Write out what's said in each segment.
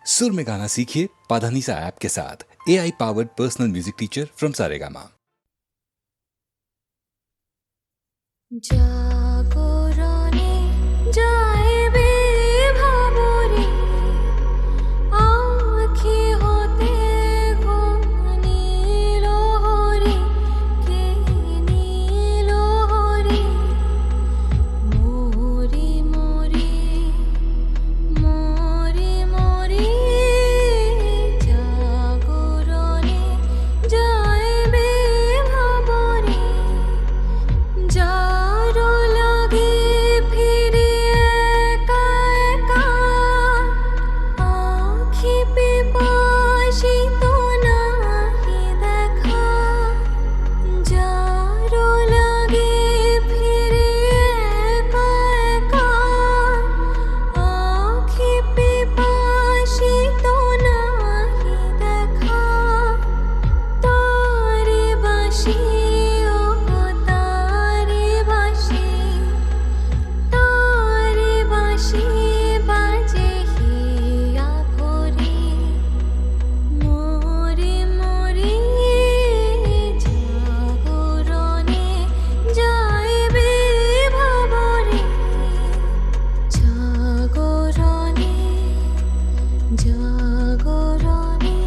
सुर में गाना सीखिए पाधानीसा ऐप के साथ। AI powered personal music teacher from Saregama. জাগরণে যাইবে ভাবরে আঁখি হতে ঘুম নীল হরে কে নীল হরে মোরে মোরে মোরে মোরে জাগরণে যাইবে ভাবরে যারো লাগে ফিরে একা একা আঁখি পিপাসিত নাহি দেখা যারো লাগে ফিরে একা একা আঁখি পিপাসিত নাহি দেখা তারে বাসি ও তারে বাসি তারে বাসি বাজে হিয়া ভরে মোরে মোরে জাগরণে যাইবে ভাবরে জাগরণে জাগরণে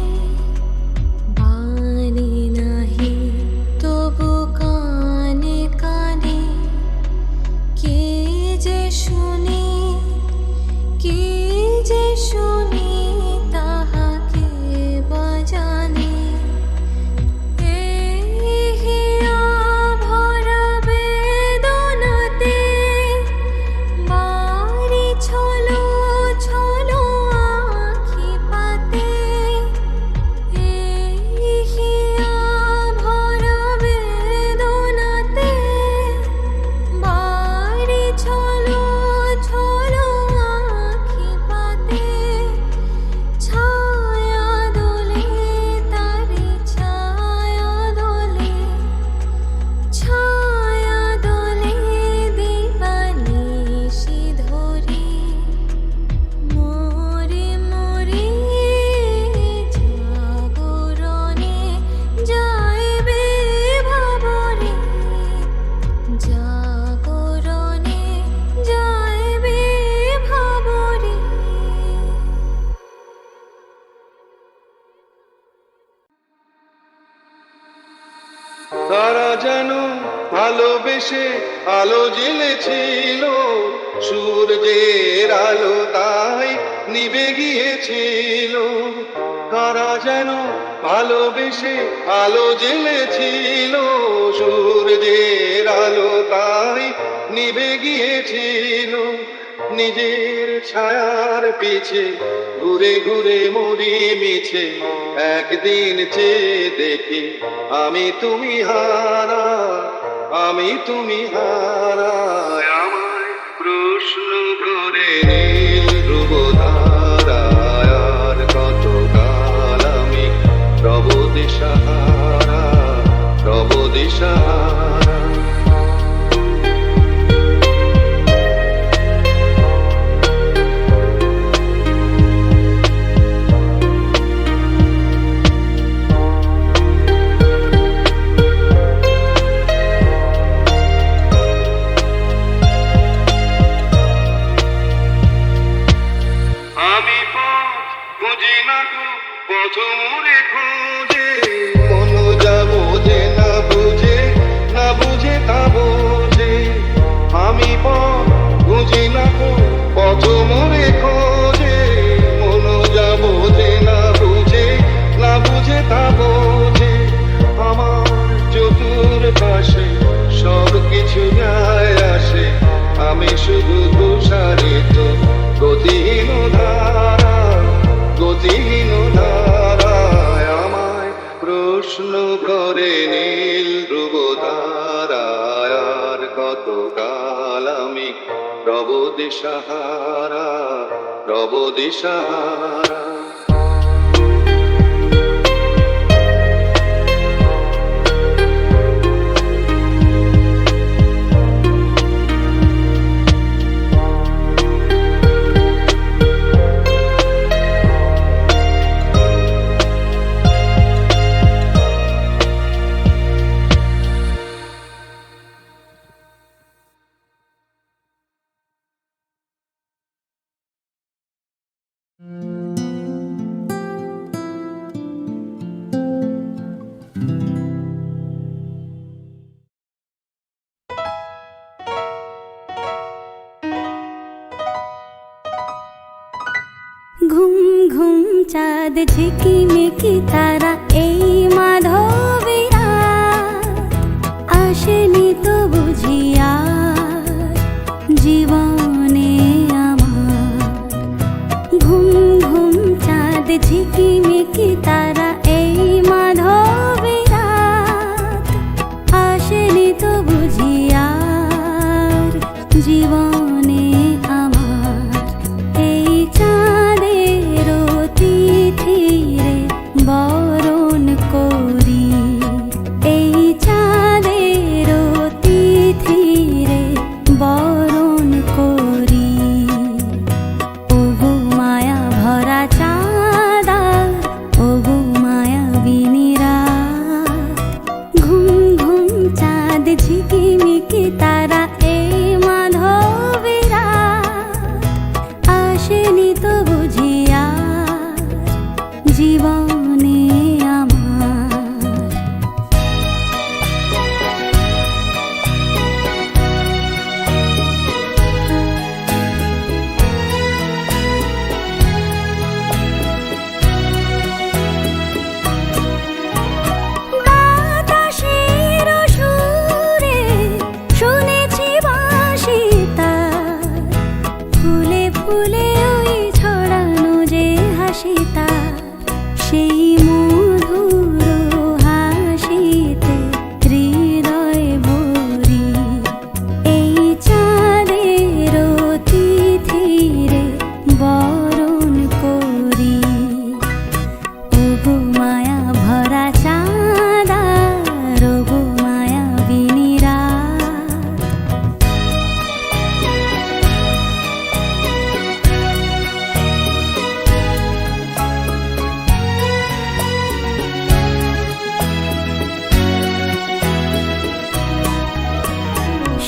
বাণী নাহি তবু কানে কানে কে যে শুনি কে যে শুনি তাহাকে বাজানে এই হিয়া ভরা বেদনাতে বাড়ি ছলো ছলো আঁখি পাতে এই হিয়া ভরা বেদনাতে বাড়ি ছলো ছলো আঁখি পাতে ছায়া দোলে তারে ছায়া দোলে ছায়া দোলে দিবানিশি ধরে মোরে মোরে জাগরণে যাইবে ভাবরে জাগরণে যাইবে ভাবরে তারা যেন ভালোবেসে আলো জ্বেলেছিল, সূর্যের আলো তাই নিভে গিয়েছিল। তারা যেন ভালোবেসে আলো জ্বেলেছিল, সূর্যের আলো তাই নিভে গিয়েছিল। নিজের ছায়ার পিছে ঘুরে ঘুরে মরি মিছে, একদিন চেয়ে দেখি আমি তুমি হারা, আমি তুমি হারা। আমায় প্রশ্ন করে নীল ধ্রুব ধারায়, আর কত কাল আমি রব দিশাহারা, রব দিশাহারা। আমি পথ খুঁজি না গো, পথ মোরে খোঁজে, কোন যাবো যে না বুঝে, না বুঝে তা বোঝে। আমি পথ খুঁজি না গো, পথ মোরে খোঁজে, কোন যাবো যে না বুঝে, না বুঝে তা বোঝে। আমার চতুর্পাশে সব কিছু যায় আসে, আমি শুধু তুষারিত গতিহীন ধারা, গতিহীন ধারায়। আমায় প্রশ্ন করে নীল ধ্রুব ধারায়, আর কত কাল আমি রব দিশাহারা, রব দিশাহারা। চাঁদ ঝিকিমিকি তারা এই মাধবীরা আসেনি তো বুঝিয়া জীবনে আমার ঘুম ঘুম চাঁদ ঝিকিমিকি তারা এই মাধবীরা আসেনি তো বুঝিয়া জীবনে আমার এই চাঁদের তিথিরে বরণ করি এই চাঁদের তিথিরে বরণ করি ওগো মায়া ভরা চাঁদা ওগো মায়া বিনিরা ঘুম ঘুম চাঁদ ঝিকিমিকি তারা এই মাধবীরা আসেনি তো বুঝিয়া জীবনে আমার বাতাসের সুরে শুনেছি বাঁশি তার ফুলে ফুলে ওই ছড়ানো যে হাসি তার সেই মধুর হাসিতে হৃদয় ভরি এই চাঁদের তিথিরে বরণ করি ওগো মায়া ভরা চাঁদা ওগো মায়া বিনিরা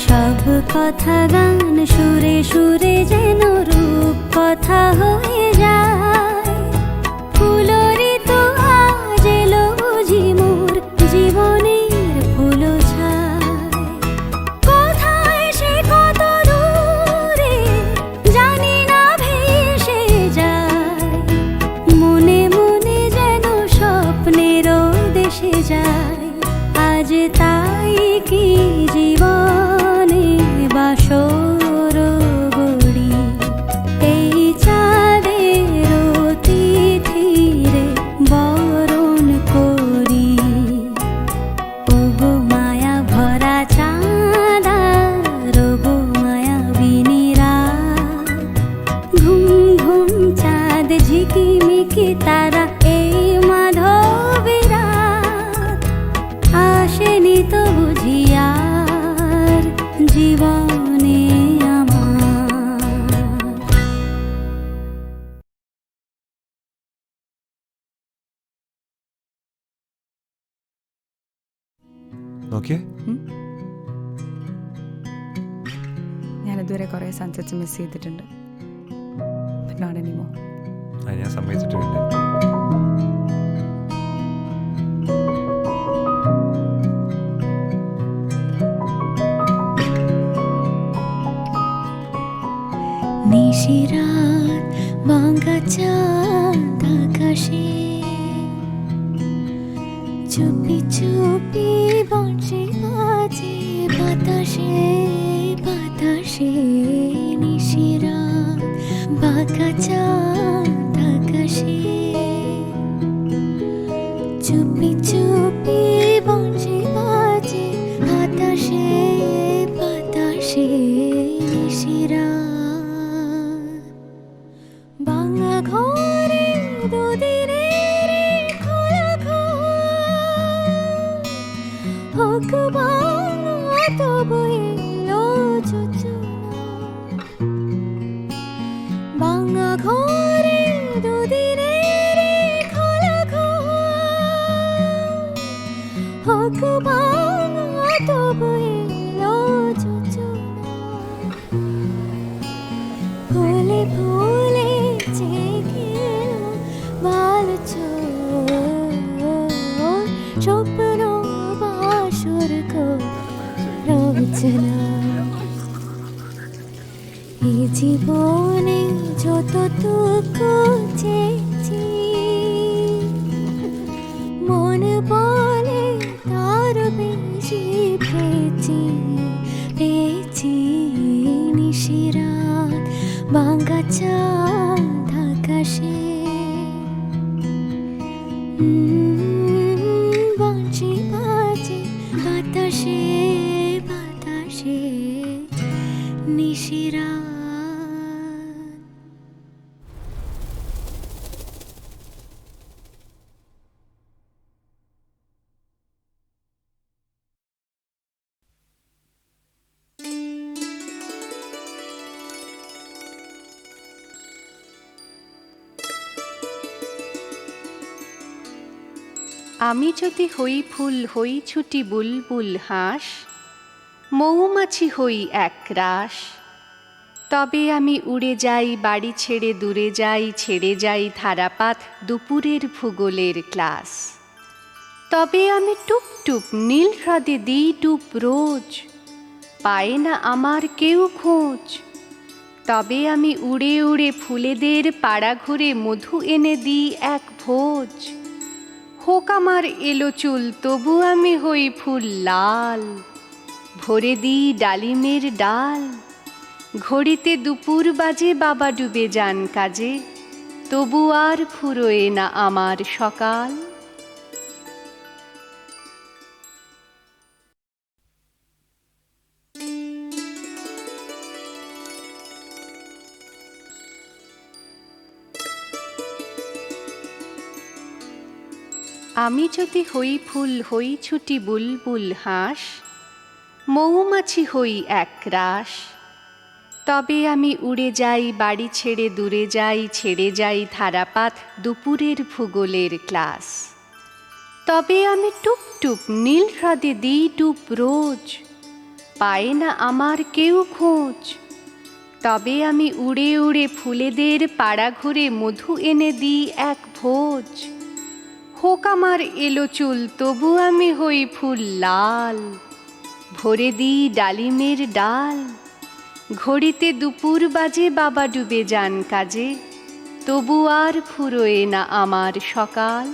সব কথা গান সুরে সুরে যেন রূপ কথা হয়ে যায় ফুলরি তো আজ এলো বুঝি মোর জীবনের ফুল ছায় কোথায় সে কত দূরে জানি না ভেসে যায় মনে মনে যেন স্বপ্নের দেশে যায় আজ তাই কি জীবনে বাসর গড়ি এই চাঁদের তিথিরে বরণ করি ওগো মায়া ভরা চাঁদা ওগো মায়া বিনিরা ঘুম ঘুম চাঁদ ঝিকিমিকি তারা এই মাধবীরা আসেনি তো বুঝিয়ার জীবনে আমার ഓക്കെ ഞാൻ ഇതുവരെ കുറേ സൺസെറ്റ്സ് മിസ് ചെയ്തിട്ടുണ്ട് നോട്ട് എനിമോർ അത് ഞാൻ സമ്മതിച്ചിട്ടില്ല নিশিরাত ভাঙা চাঁদ আকাশে চুপি চুপি বংশী বাজে বাতাসে বাতাসে নিশিরাত ভাঙা চাঁদ আকাশে চুপি চুপি বংশী বাজে বাতাসে বাতাসে নিশিরাত বাংলা ঘরে দুদিনের খোলা হোক বাংলা তবু এলো যোজনা বাংলা ঘরে দুদিনের খোলা হোক বাংলা তবু এলো যোজনা ফুলে ফুলে জেগে ভালো স্বপ্ন বাসর রচনা এই জীবনে যতটুকু চেয়েছি বাঁচি বাঁচি বাতাসে বাতাসে নিশিরা আমি যদি হই ফুল হই ছুটি বুলবুল হাঁস, মৌমাছি হই একরাশ, তবে আমি উড়ে যাই বাড়ি ছেড়ে দূরে যাই, ছেড়ে যাই ধারাপাত দুপুরের ভূগোলের ক্লাস। তবে আমি টুপ টুপ নীল হ্রদে দিই ডুব রোজ, পায় না আমার কেউ খোঁজ। তবে আমি উড়ে উড়ে ফুলেদের পাড়া ঘুরে মধু এনে দিই এক ভোজ। হোক আমার এলো চুল তবু আমি হই ফুল লাল, ভরে দিই ডালিমের ডাল। ঘড়িতে দুপুর বাজে বাবা ডুবে যান কাজে, তবু আর ফুরোয় না আমার সকাল। আমি যদি হই ফুল হই ছুটি বুলবুল হাঁস, মৌমাছি হই একরাশ, তবে আমি উড়ে যাই বাড়ি ছেড়ে দূরে যাই, ছেড়ে যাই ধারাপাত দুপুরের ভূগোলের ক্লাস। তবে আমি টুপ টুপ নীল হ্রদে দিই ডুব রোজ, পায় না আমার কেউ খোঁজ। তবে আমি উড়ে উড়ে ফুলেদের পাড়া ঘুরে মধু এনে দিই এক ভোজ। হোক আমার এলো চুল তবু আমি হই ফুল লাল, ভরে দিই ডালিমের ডাল। ঘড়িতে দুপুর বাজে বাবা ডুবে যান কাজে, তবু আর ফুরোয় না আমার সকাল।